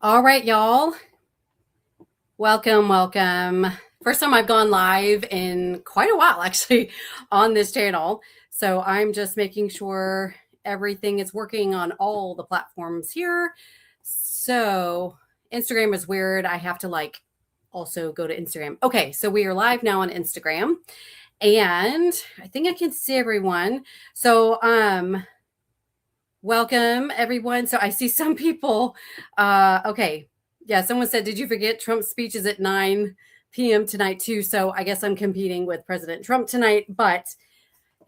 All right, y'all. Welcome. First time I've gone live in quite a while, actually, on this channel. So I'm just making sure everything is working on all the platforms here. So Instagram is weird. I have to also go to Instagram. Okay, so we are live now on Instagram, and I think I can see everyone. So welcome everyone. So I see some people. Okay. Yeah, someone said, did you forget Trump's speech is at 9 p.m. tonight too? So I guess I'm competing with President Trump tonight, but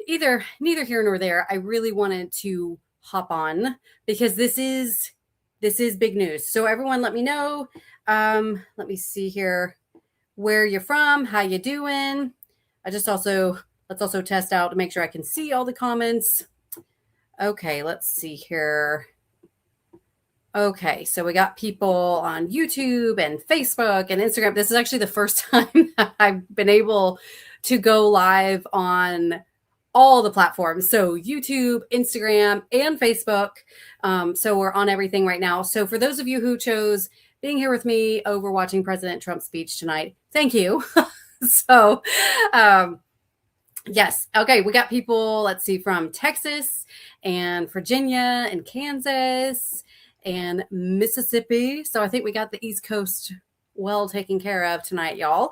neither here nor there. I really wanted to hop on because this is big news. So everyone let me know. Let me see here where you're from, how you doing. Let's also test out to make sure I can see all the comments. Okay, let's see here. Okay, so we got people on YouTube and Facebook and Instagram. This is actually the first time that I've been able to go live on all the platforms. So YouTube, Instagram, and Facebook. So we're on everything right now. So for those of you who chose being here with me over watching President Trump's speech tonight, thank you. So, yes. Okay. We got people, let's see, from Texas and Virginia and Kansas and Mississippi. So I think we got the East Coast well taken care of tonight, y'all.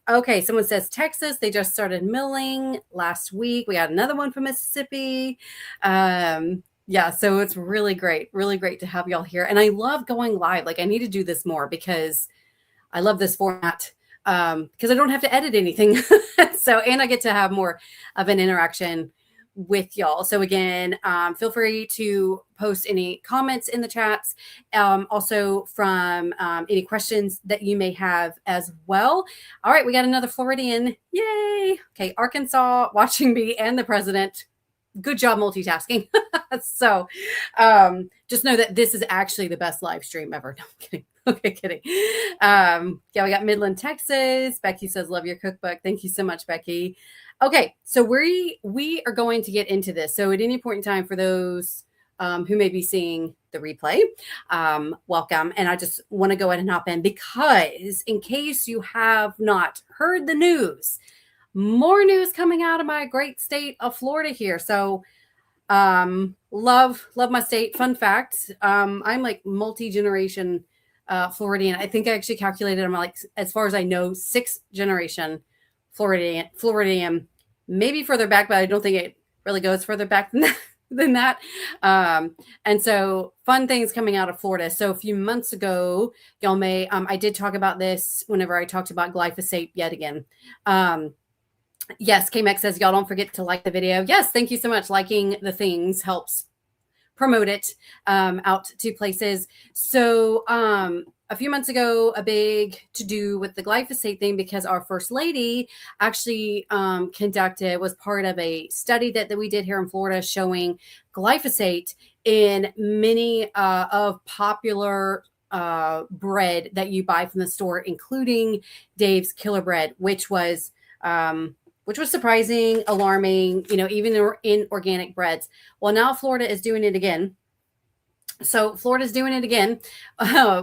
Okay. Someone says Texas. They just started milling last week. We got another one from Mississippi. Yeah. So it's really great to have y'all here. And I love going live. Like I need to do this more because I love this format. Because I don't have to edit anything. And I get to have more of an interaction with y'all. So again, feel free to post any comments in the chats. Also from any questions that you may have as well. All right, we got another Floridian. Yay. Okay, Arkansas watching me and the president. Good job multitasking. So just know that this is actually the best live stream ever. No, I'm kidding. Okay, kidding. Yeah, we got Midland, Texas. Becky says, love your cookbook. Thank you so much, Becky. Okay, so we are going to get into this. So at any point in time, for those who may be seeing the replay, welcome. And I just want to go ahead and hop in because in case you have not heard the news, more news coming out of my great state of Florida here. So love my state. Fun fact, I'm like multi-generation Floridian. I think I actually calculated I'm like, as far as I know, 6th generation Floridian, maybe further back, but I don't think it really goes further back than that. And so fun things coming out of Florida. So a few months ago, y'all may, I did talk about this whenever I talked about glyphosate yet again. Yes, KMX says, y'all don't forget to like the video. Yes, thank you so much. Liking the things helps promote it out to places. So a few months ago, a big to-do with the glyphosate thing because our first lady actually was part of a study that we did here in Florida showing glyphosate in many of popular bread that you buy from the store, including Dave's Killer Bread, which was surprising, alarming, even in organic breads. Well, now Florida is doing it again. So Florida's doing it again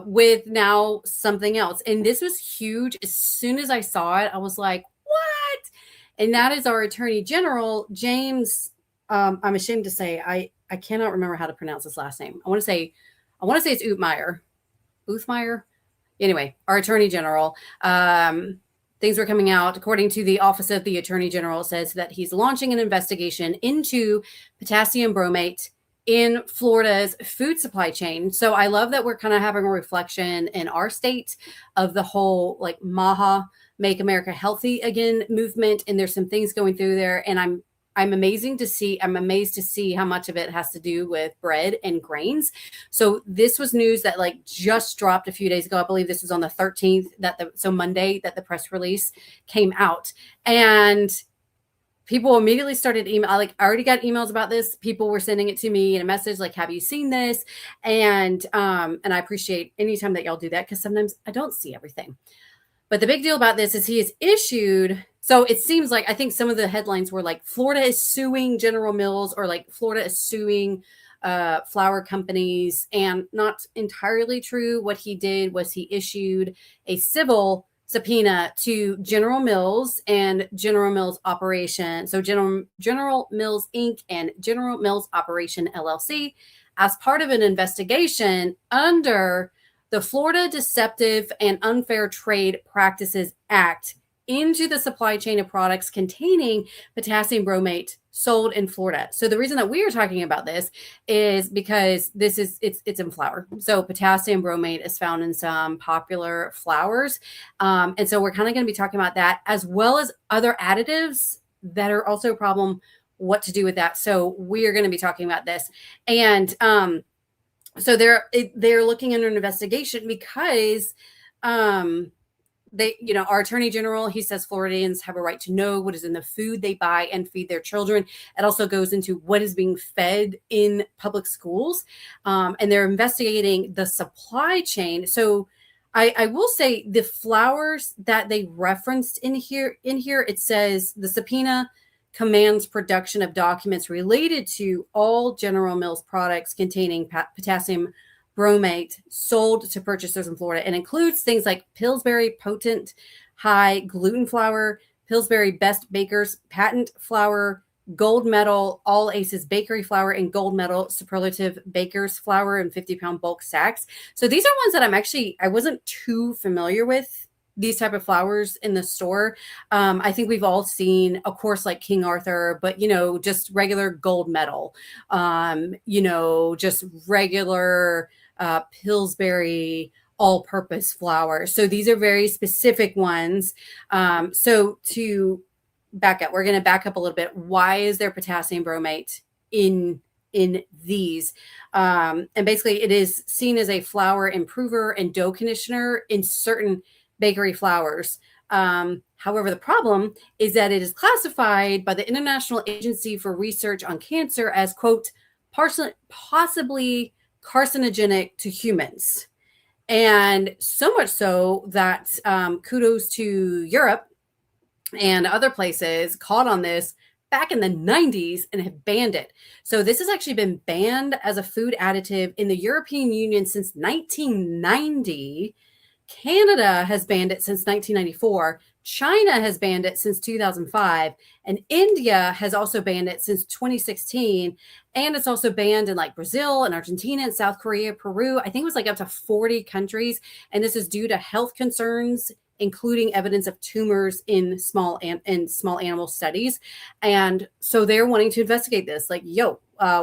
with now something else. And this was huge. As soon as I saw it, I was like, what? And that is our Attorney General, James. I'm ashamed to say, I cannot remember how to pronounce his last name. I want to say it's Uthmeyer. Anyway, our Attorney General. Things were coming out. According to the Office of the Attorney General, says that he's launching an investigation into potassium bromate in Florida's food supply chain. So I love that we're kind of having a reflection in our state of the whole like MAHA, Make America Healthy Again movement. And there's some things going through there. And I'm amazed to see how much of it has to do with bread and grains. So this was news that like just dropped a few days ago. I believe this was on the 13th Monday that the press release came out. And people immediately started email. I already got emails about this. People were sending it to me in a message like, have you seen this? And I appreciate anytime that y'all do that because sometimes I don't see everything. But the big deal about this is he has issued. So it seems like, I think some of the headlines were like, Florida is suing General Mills, or like Florida is suing flour companies. And not entirely true. What he did was he issued a civil subpoena to General Mills and General Mills Operation. So General Mills Inc. and General Mills Operation LLC as part of an investigation under the Florida Deceptive and Unfair Trade Practices Act into the supply chain of products containing potassium bromate sold in Florida. So the reason that we are talking about this is because it's in flour. So potassium bromate is found in some popular flours. And so we're kind of going to be talking about that, as well as other additives that are also a problem, what to do with that. So we are going to be talking about this. And so they're looking under an investigation because our attorney general, he says Floridians have a right to know what is in the food they buy and feed their children. It also goes into what is being fed in public schools. And they're investigating the supply chain. So I will say the flours that they referenced in here, it says the subpoena commands production of documents related to all General Mills products containing potassium bromate sold to purchasers in Florida, and includes things like Pillsbury Potent High Gluten Flour, Pillsbury Best Bakers Patent Flour, Gold Medal All Aces Bakery Flour, and Gold Medal Superlative Bakers Flour in 50-pound bulk sacks. So these are ones that I wasn't too familiar with, these type of flours in the store. I think we've all seen, of course, like King Arthur, but, just regular Gold Medal, just regular Pillsbury all-purpose flour. So these are very specific ones. So to back up, we're going to back up a little bit. Why is there potassium bromate in these? And basically it is seen as a flour improver and dough conditioner in certain bakery flours. However, the problem is that it is classified by the International Agency for Research on Cancer as, quote, possibly carcinogenic to humans. And so much so that kudos to Europe and other places caught on this back in the 90s and have banned it. So this has actually been banned as a food additive in the European Union since 1990. Canada has banned it since 1994. China has banned it since 2005. And India has also banned it since 2016. And it's also banned in like Brazil and Argentina and South Korea, Peru. I think it was like up to 40 countries. And this is due to health concerns, including evidence of tumors in small animal studies. And so they're wanting to investigate this. Like,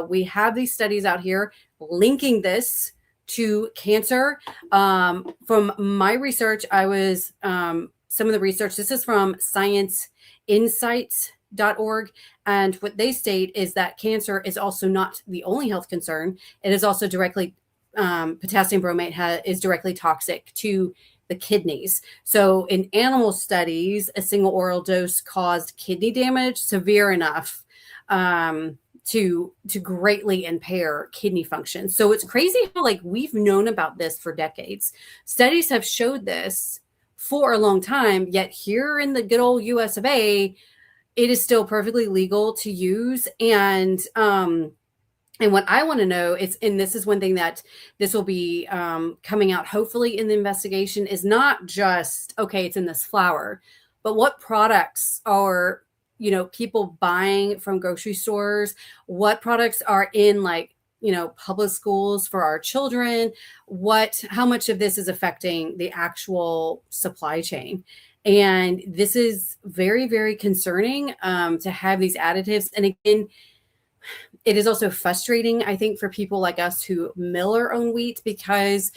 we have these studies out here linking this to cancer. From my research, I was some of the research, this is from scienceinsights.org. And what they state is that cancer is also not the only health concern. It is also directly, potassium bromate is directly toxic to the kidneys. So in animal studies, a single oral dose caused kidney damage severe enough to greatly impair kidney function. So it's crazy how we've known about this for decades. Studies have showed this for a long time, yet here in the good old US of A, it is still perfectly legal to use. And what I want to know is, and this is one thing that this will be coming out hopefully in the investigation, is not just, okay, it's in this flour, but what products are people buying from grocery stores, what products are in public schools for our children, how much of this is affecting the actual supply chain. And this is very, very concerning to have these additives. And again, it is also frustrating, I think, for people like us who mill our own wheat, because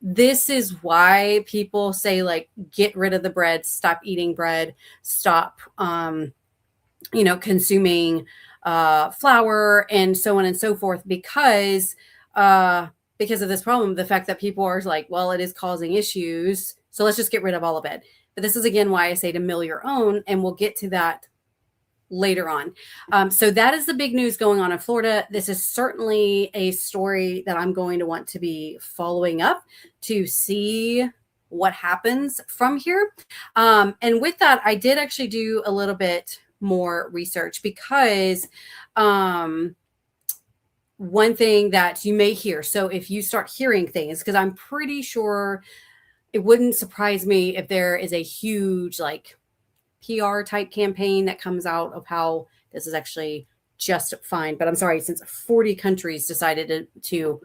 this is why people say, get rid of the bread, stop eating bread, stop consuming flour, and so on and so forth, because of this problem, the fact that people are like, well, it is causing issues, so let's just get rid of all of it. But this is again why I say to mill your own, and we'll get to that later on. So that is the big news going on in Florida. This is certainly a story that I'm going to want to be following up to see what happens from here. And with that, I did actually do a little bit more research, because one thing that you may hear. So if you start hearing things, because I'm pretty sure it wouldn't surprise me if there is a huge like PR type campaign that comes out of how this is actually just fine. But I'm sorry, since 40 countries decided to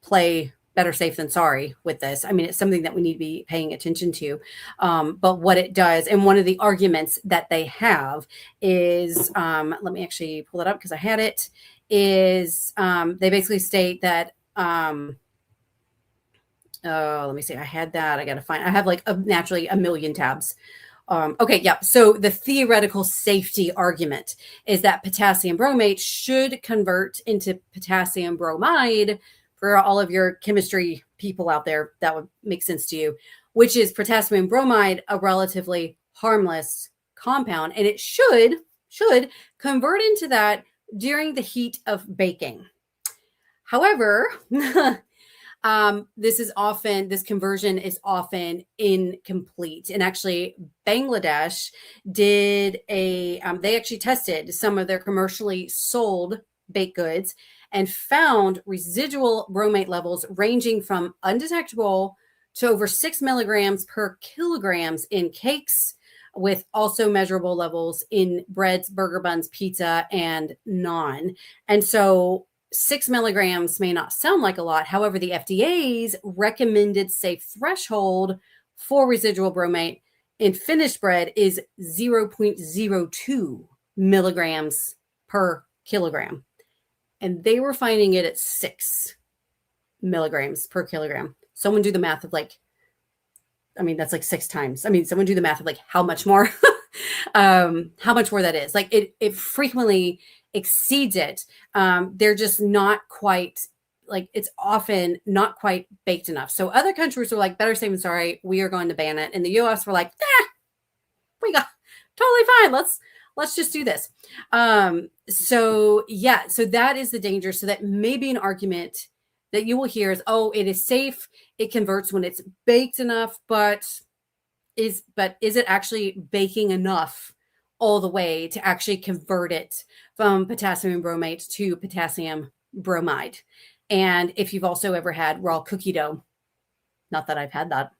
play better safe than sorry with this. I mean, it's something that we need to be paying attention to. But what it does, and one of the arguments that they have is, let me actually pull it up because I had it, is they basically state that, let me see, I had that. I got to find, I have like naturally a million tabs. Okay, yeah. So the theoretical safety argument is that potassium bromate should convert into potassium bromide. For all of your chemistry people out there, that would make sense to you, which is potassium bromide, a relatively harmless compound, and it should convert into that during the heat of baking. However, this conversion is often incomplete. And actually, Bangladesh did they actually tested some of their commercially sold baked goods and found residual bromate levels ranging from undetectable to over 6 milligrams per kilograms in cakes, with also measurable levels in breads, burger buns, pizza, and naan. And so 6 milligrams may not sound like a lot. However, the FDA's recommended safe threshold for residual bromate in finished bread is 0.02 milligrams per kilogram. And they were finding it at 6 milligrams per kilogram. Someone do the math of that's like 6 times. Someone do the math of like how much more, how much more that is. Like it frequently exceeds it. They're just not quite, like, it's often not quite baked enough. So other countries were like, better safe than sorry, we are going to ban it. And the US were like, we got totally fine. Let's just do this. So that is the danger. So that may be an argument that you will hear is, oh, it is safe. It converts when it's baked enough, but is it actually baking enough all the way to actually convert it from potassium bromate to potassium bromide? And if you've also ever had raw cookie dough, not that I've had that,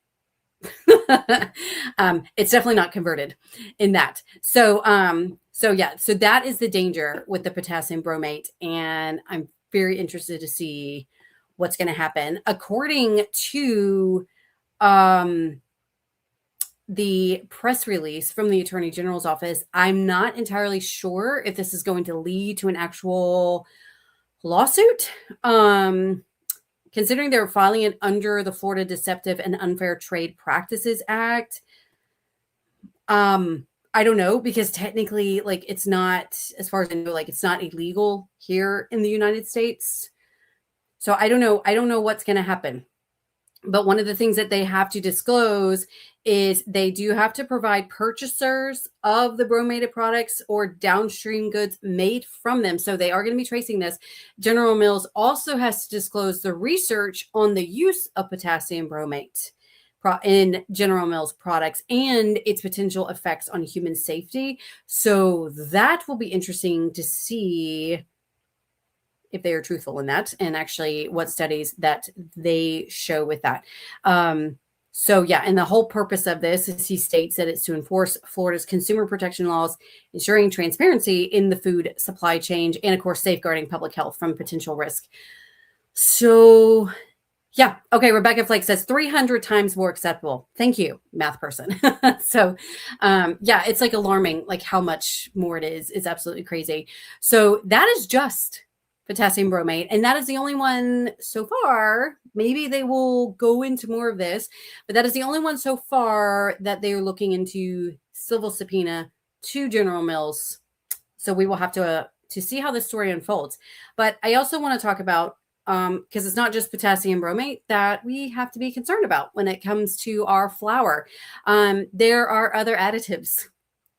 it's definitely not converted in that. So that is the danger with the potassium bromate. And I'm very interested to see what's going to happen. According to the press release from the Attorney General's office, I'm not entirely sure if this is going to lead to an actual lawsuit. Considering they're filing it under the Florida Deceptive and Unfair Trade Practices Act, I don't know, because technically, like, it's not, as far as I know, like, it's not illegal here in the United States. So I don't know what's going to happen. But one of the things that they have to disclose is they do have to provide purchasers of the bromated products or downstream goods made from them. So they are going to be tracing this. General Mills also has to disclose the research on the use of potassium bromate in General Mills products and its potential effects on human safety. So that will be interesting to see if they are truthful in that, and actually what studies that they show with that. And the whole purpose of this is, he states that it's to enforce Florida's consumer protection laws, ensuring transparency in the food supply chain, and of course, safeguarding public health from potential risk. So yeah. Okay. Rebecca Flake says 300 times more acceptable. Thank you, math person. So it's like alarming, like how much more it is. It's absolutely crazy. So that is just potassium bromate. And that is the only one so far. Maybe they will go into more of this, but that is the only one so far that they're looking into civil subpoena to General Mills. So we will have to see how this story unfolds. But I also want to talk about, because it's not just potassium bromate that we have to be concerned about when it comes to our flour. There are other additives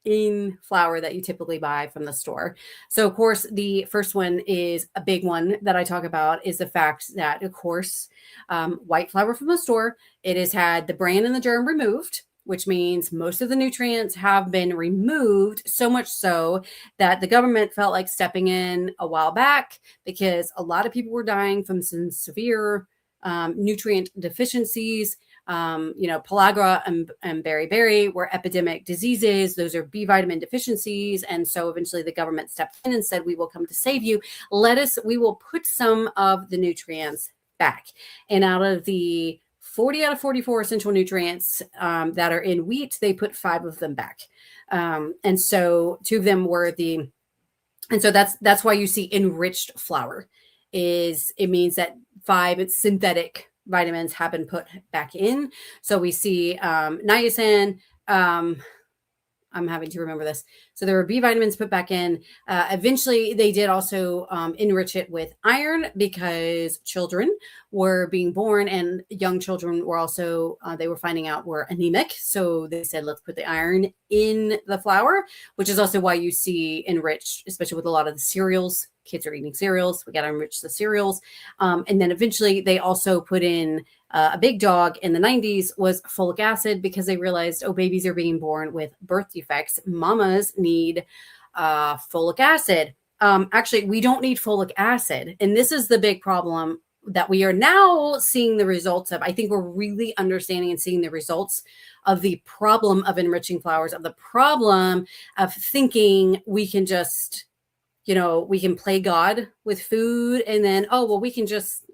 in flour that you typically buy from the store. So of course, the first one is a big one that I talk about, is the fact that, of course, white flour from the store, it has had the bran and the germ removed, which means most of the nutrients have been removed, so much so that the government felt like stepping in a while back because a lot of people were dying from some severe nutrient deficiencies. Pellagra and beriberi were epidemic diseases. Those are B vitamin deficiencies. And so eventually the government stepped in and said, we will come to save you. We will put some of the nutrients back. And out of the 40 out of 44 essential nutrients that are in wheat, they put 5 of them back. And so 2 of them were and so that's why you see enriched flour. It means that 5 synthetic vitamins have been put back in. So we see niacin. I'm having to remember this. So there were B vitamins put back in. Eventually, they did also enrich it with iron because children were being born and young children were also, they were finding out were anemic. So they said, let's put the iron in the flour, which is also why you see enriched, especially with a lot of the cereals. Kids are eating cereals. We got to enrich the cereals. And then eventually they also put in a big dog in the 90s was folic acid because they realized, babies are being born with birth defects. Mamas need folic acid. Actually, we don't need folic acid. And this is the big problem that we are now seeing the results of. I think we're really understanding and seeing the results of the problem of enriching flours, of the problem of thinking we can just, we can play God with food and then, we can just,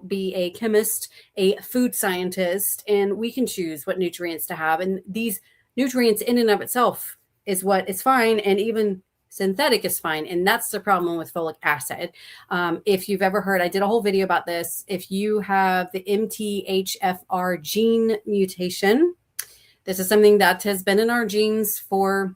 be a chemist, a food scientist, and we can choose what nutrients to have. And these nutrients in and of itself is what is fine. And even synthetic is fine. And that's the problem with folic acid. If you've ever heard, I did a whole video about this. If you have the MTHFR gene mutation, this is something that has been in our genes for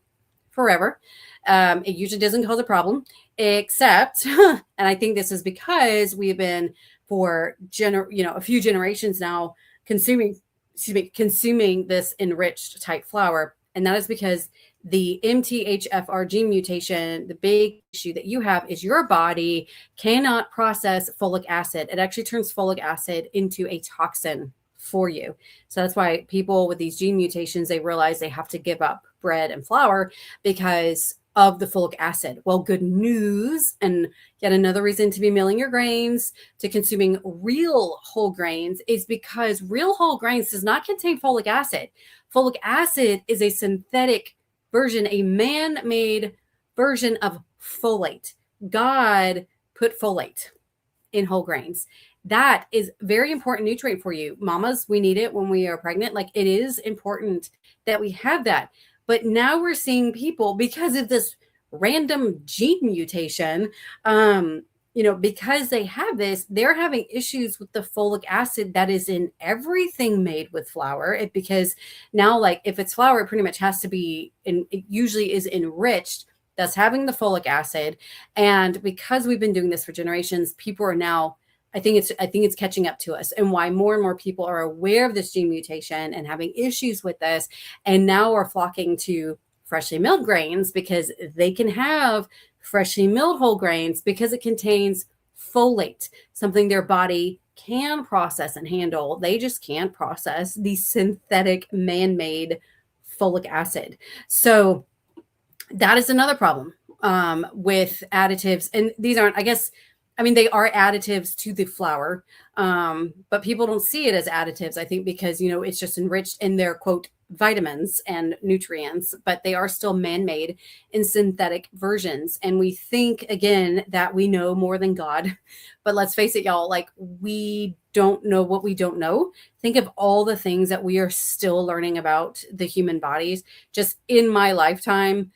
forever. It usually doesn't cause a problem, except, and I think this is because we've been for a few generations now consuming this enriched type flour. And that is because the MTHFR gene mutation, the big issue that you have is your body cannot process folic acid. It actually turns folic acid into a toxin for you. So that's why people with these gene mutations, they realize they have to give up bread and flour because of the folic acid. Well, good news, and yet another reason to be milling your grains, to consuming real whole grains, is because real whole grains does not contain folic acid. Folic acid is a synthetic version, a man-made version of folate. God put folate in whole grains. That is very important nutrient for you. Mamas, we need it when we are pregnant. Like, it is important that we have that. But now we're seeing people, because of this random gene mutation, because they have this, they're having issues with the folic acid that is in everything made with flour. Because now, like, if it's flour, it pretty much has to be, and it usually is enriched, that's having the folic acid. And because we've been doing this for generations, people are now, I think it's catching up to us, and why more and more people are aware of this gene mutation and having issues with this, and now are flocking to freshly milled grains because they can have freshly milled whole grains because it contains folate, something their body can process and handle. They just can't process the synthetic man-made folic acid. So that is another problem with additives. And these aren't, they are additives to the flour, but people don't see it as additives, I think, because, it's just enriched in their, quote, vitamins and nutrients, but they are still man-made in synthetic versions. And we think, again, that we know more than God. But let's face it, y'all, like, we don't know what we don't know. Think of all the things that we are still learning about the human bodies. Just in my lifetime,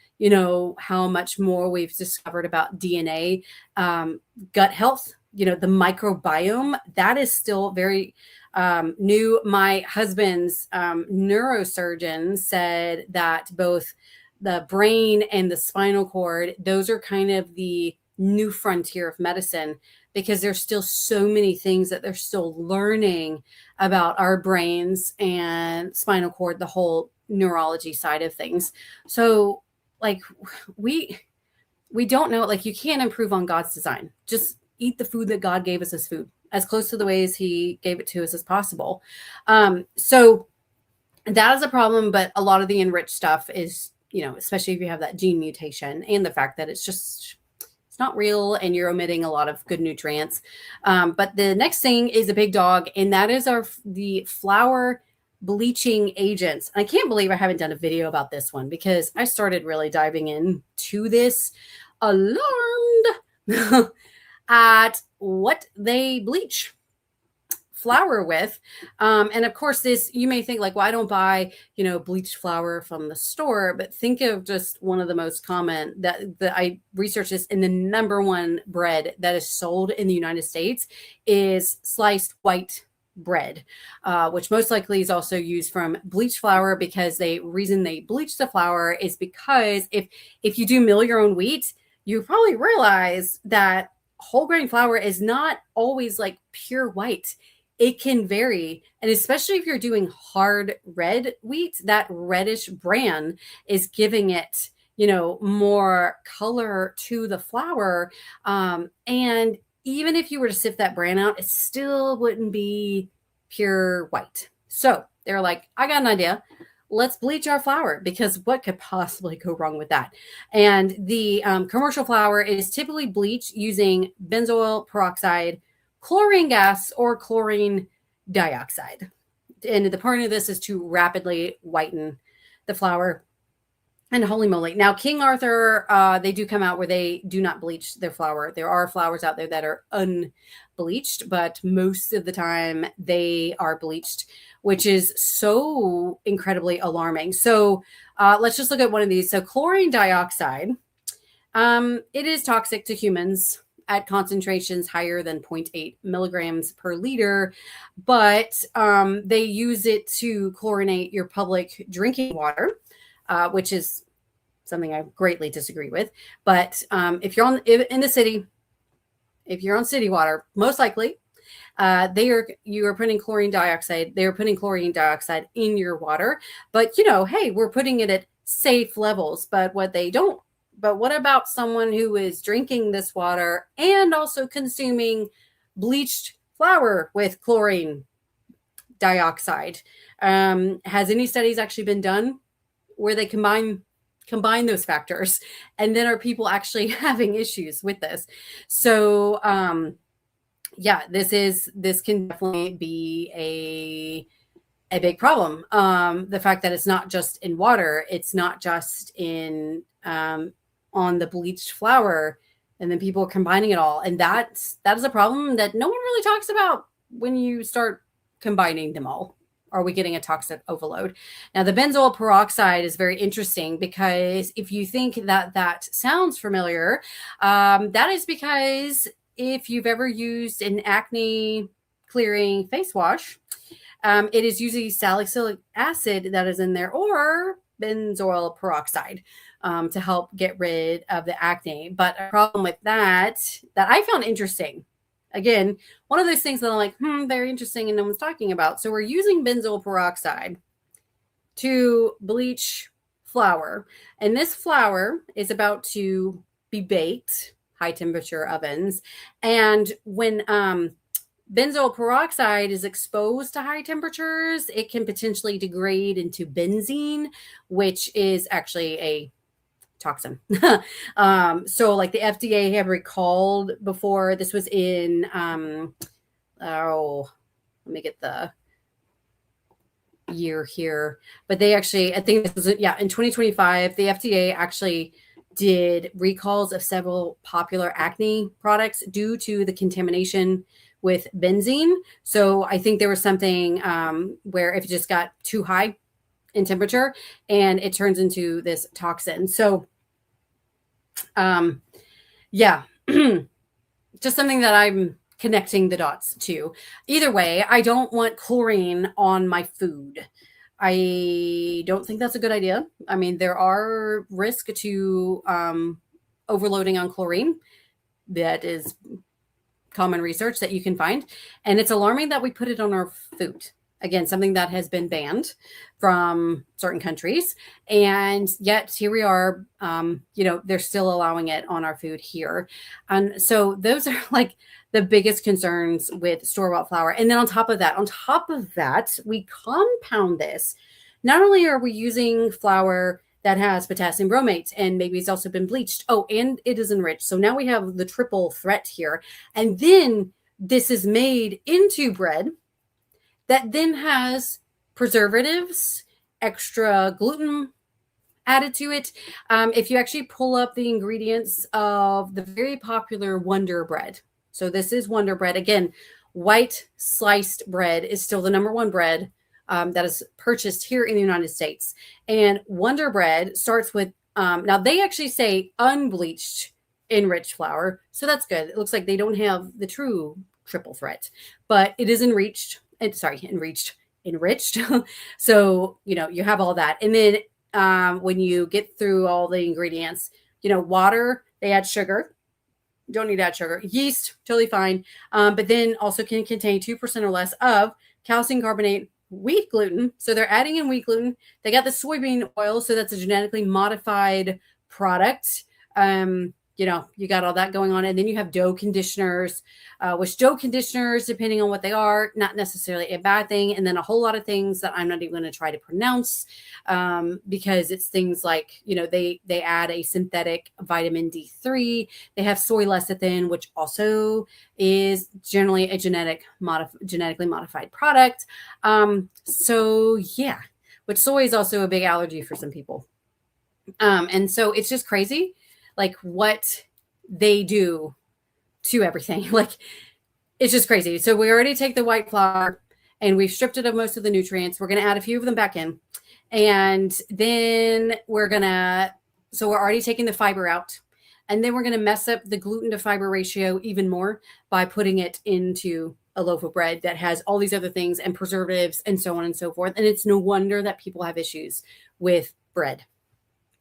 how much more we've discovered about DNA, gut health, the microbiome, that is still very new. My husband's neurosurgeon said that both the brain and the spinal cord, those are kind of the new frontier of medicine, because there's still so many things that they're still learning about our brains and spinal cord, the whole neurology side of things. So, like, we don't know, like, you can't improve on God's design. Just eat the food that God gave us as food, as close to the ways he gave it to us as possible. So That is a problem, but a lot of the enriched stuff is, especially if you have that gene mutation and the fact that it's not real and you're omitting a lot of good nutrients. But the next thing is a big dog, and that is the flower bleaching agents. I can't believe I haven't done a video about this one because I started really diving into this, alarmed at what they bleach flour with. And of course, you may think like, well, I don't buy, bleached flour from the store, but think of just one of the most common that I researched this, and the number one bread that is sold in the United States is sliced white bread, which most likely is also used from bleached flour, because the reason they bleach the flour is because if you do mill your own wheat, you probably realize that whole grain flour is not always like pure white. It can vary. And especially if you're doing hard red wheat, that reddish bran is giving it, more color to the flour. And even if you were to sift that bran out, it still wouldn't be pure white. So they're like, I got an idea. Let's bleach our flour, because what could possibly go wrong with that? And the commercial flour is typically bleached using benzoyl peroxide, chlorine gas, or chlorine dioxide. And the point of this is to rapidly whiten the flour. And holy moly. Now, King Arthur, they do come out where they do not bleach their flour. There are flours out there that are unbleached, but most of the time they are bleached, which is so incredibly alarming. So let's just look at one of these. So chlorine dioxide, it is toxic to humans at concentrations higher than 0.8 milligrams per liter, but they use it to chlorinate your public drinking water, which is something I greatly disagree with. But if you're in the city, if you're on city water, most likely you are putting chlorine dioxide. They are putting chlorine dioxide in your water, but hey, we're putting it at safe levels. But what about someone who is drinking this water and also consuming bleached flour with chlorine dioxide? Has any studies actually been done where they combine those factors? And then are people actually having issues with this? So yeah, this can definitely be a big problem. The fact that it's not just in water, it's not just in on the bleached flour, and then people are combining it all. And that is a problem that no one really talks about when you start combining them all. Are we getting a toxic overload? Now, the benzoyl peroxide is very interesting, because if you think that sounds familiar, that is because if you've ever used an acne clearing face wash, it is usually salicylic acid that is in there, or benzoyl peroxide, to help get rid of the acne. But a problem with that I found interesting, again, one of those things that I'm like, very interesting, and no one's talking about. So we're using benzoyl peroxide to bleach flour, and this flour is about to be baked, high temperature ovens, and when benzoyl peroxide is exposed to high temperatures, it can potentially degrade into benzene, which is actually a toxin. So like the FDA have recalled before, this was in, let me get the year here, but they actually, I think this was, in 2025, the FDA actually did recalls of several popular acne products due to the contamination with benzene. So I think there was something where if it just got too high in temperature, and it turns into this toxin. So just something that I'm connecting the dots to. Either way, I don't want chlorine on my food. I don't think that's a good idea. I mean, there are risks to overloading on chlorine. That is common research that you can find. And it's alarming that we put it on our food. Again, something that has been banned from certain countries. And yet here we are, they're still allowing it on our food here. And so those are like the biggest concerns with store-bought flour. And then on top of that, we compound this not only are we using flour that has potassium bromate and maybe it's also been bleached, oh, and it is enriched. So now we have the triple threat here. And then this is made into bread that then has preservatives, extra gluten added to it. If you actually pull up the ingredients of the very popular Wonder Bread, so this is Wonder Bread. Again, white sliced bread is still the number one bread that is purchased here in the United States. And Wonder Bread starts with, now they actually say unbleached enriched flour. So that's good. It looks like they don't have the true triple threat, but it is enriched. Enriched. So, you have all that. And then when you get through all the ingredients, water, they add sugar. Don't need to add sugar. Yeast, totally fine. But then also can contain 2% or less of calcium carbonate, wheat gluten. So they're adding in wheat gluten. They got the soybean oil. So that's a genetically modified product. You got all that going on. And then you have dough conditioners, which dough conditioners, depending on what they are, not necessarily a bad thing. And then a whole lot of things that I'm not even going to try to pronounce because it's things like, they add a synthetic vitamin D3. They have soy lecithin, which also is generally a genetically modified product. So yeah, which soy is also a big allergy for some people. And so it's just crazy like what they do to everything. Like it's just crazy. So we already take the white flour and we've stripped it of most of the nutrients. We're going to add a few of them back in. And then we're already taking the fiber out. And then we're going to mess up the gluten to fiber ratio even more by putting it into a loaf of bread that has all these other things and preservatives and so on and so forth. And it's no wonder that people have issues with bread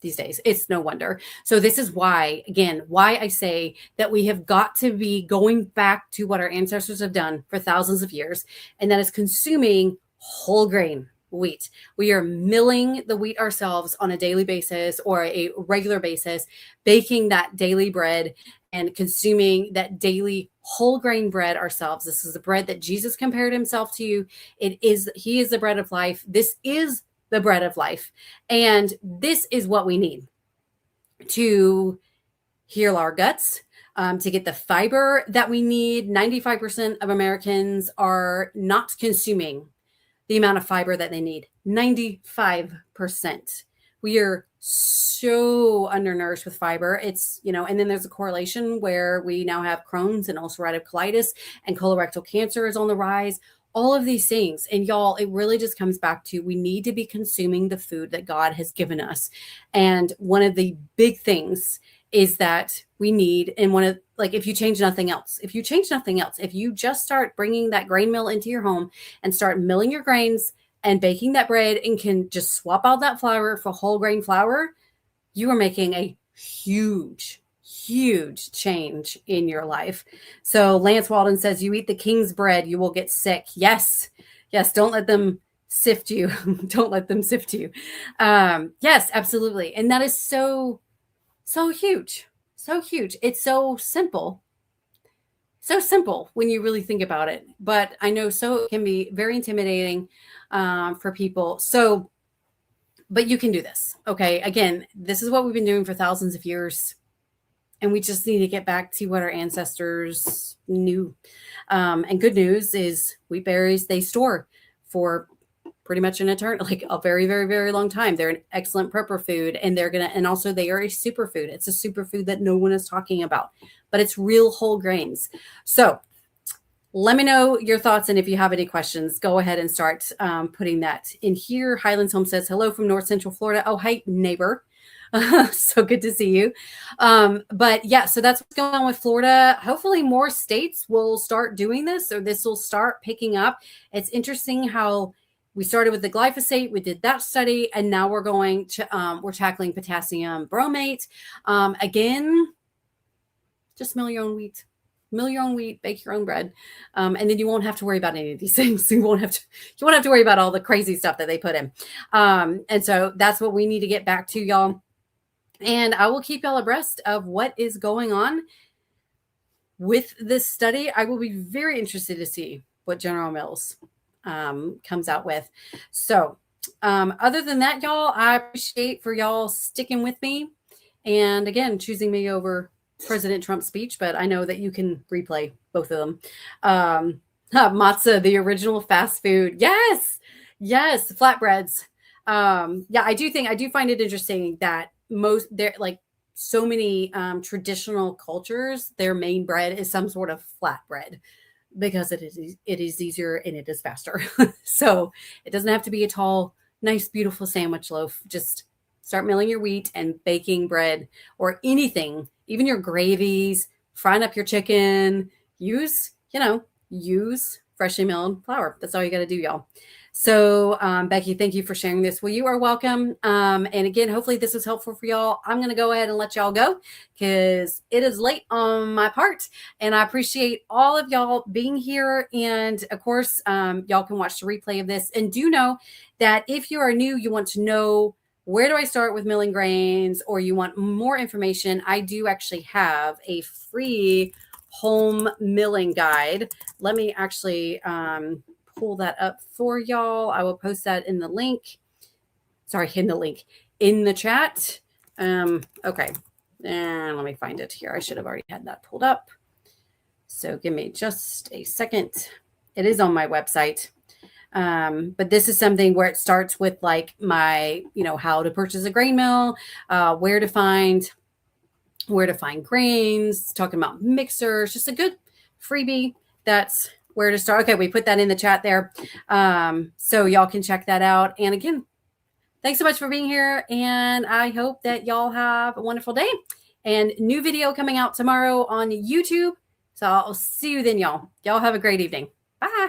these days. It's no wonder. So this is why I say that we have got to be going back to what our ancestors have done for thousands of years, and that is consuming whole grain wheat. We are milling the wheat ourselves on a daily basis or a regular basis, baking that daily bread and consuming that daily whole grain bread ourselves. This is the bread that Jesus compared himself to. He is the bread of life. This is the bread of life. And this is what we need to heal our guts, to get the fiber that we need. 95% of Americans are not consuming the amount of fiber that they need. 95%. We are so undernourished with fiber. It's, and then there's a correlation where we now have Crohn's and ulcerative colitis and colorectal cancer is on the rise. All of these things. And y'all, it really just comes back to we need to be consuming the food that God has given us. And one of the big things is that we need, and if you change nothing else, if you just start bringing that grain mill into your home and start milling your grains and baking that bread and can just swap out that flour for whole grain flour, you are making a huge change in your life. So Lance Walden says, you eat the king's bread, you will get sick. Yes. Don't let them sift you. Yes, absolutely. And that is so huge. It's so simple when you really think about it. But I know it can be very intimidating for people. So, but you can do this. Okay. Again, this is what we've been doing for thousands of years. And we just need to get back to what our ancestors knew. And good news is wheat berries, they store for pretty much an eternity, like a very, very, very long time. They're an excellent prepper food, and and also they are a superfood. It's a superfood that no one is talking about, but it's real whole grains. So let me know your thoughts. And if you have any questions, go ahead and start putting that in here. Highlands Home says, hello from North Central Florida. Oh, hi, neighbor. So good to see you. But yeah, so that's what's going on with Florida. Hopefully more states will start doing this, or this will start picking up. It's interesting how we started with the glyphosate. We did that study, and now we're going to, we're tackling potassium bromate. Again, just mill your own wheat. Bake your own bread. And then you won't have to worry about any of these things. You won't have to worry about all the crazy stuff that they put in. And so that's what we need to get back to, y'all. And I will keep y'all abreast of what is going on with this study. I will be very interested to see what General Mills comes out with. So Other than that, y'all, I appreciate for y'all sticking with me. And again, choosing me over President Trump's speech, but I know that you can replay both of them. Matzah, the original fast food. Yes. Yes. Flatbreads. Yeah, I do find it interesting that most they're like so many traditional cultures, their main bread is some sort of flatbread because it is easier and it is faster. So it doesn't have to be a tall, nice, beautiful sandwich loaf. Just start milling your wheat and baking bread or anything, even your gravies, frying up your chicken. Use freshly milled flour. That's all you got to do, y'all. So, Becky, thank you for sharing this. Well, you are welcome. And again, hopefully this was helpful for y'all. I'm going to go ahead and let y'all go because it is late on my part. And I appreciate all of y'all being here. And of course, y'all can watch the replay of this. And do know that if you are new, you want to know where do I start with milling grains, or you want more information, I do actually have a free home milling guide. Let me actually pull that up for y'all. I will post that in the link. Sorry, in the chat. Okay. And let me find it here. I should have already had that pulled up. So give me just a second. It is on my website. But this is something where it starts with like my, how to purchase a grain mill, where to find grains, talking about mixers, just a good freebie. That's where to start. Okay, we put that in the chat there. So y'all can check that out. And again, thanks so much for being here. And I hope that y'all have a wonderful day. And new video coming out tomorrow on YouTube. So I'll see you then, y'all. Y'all have a great evening. Bye.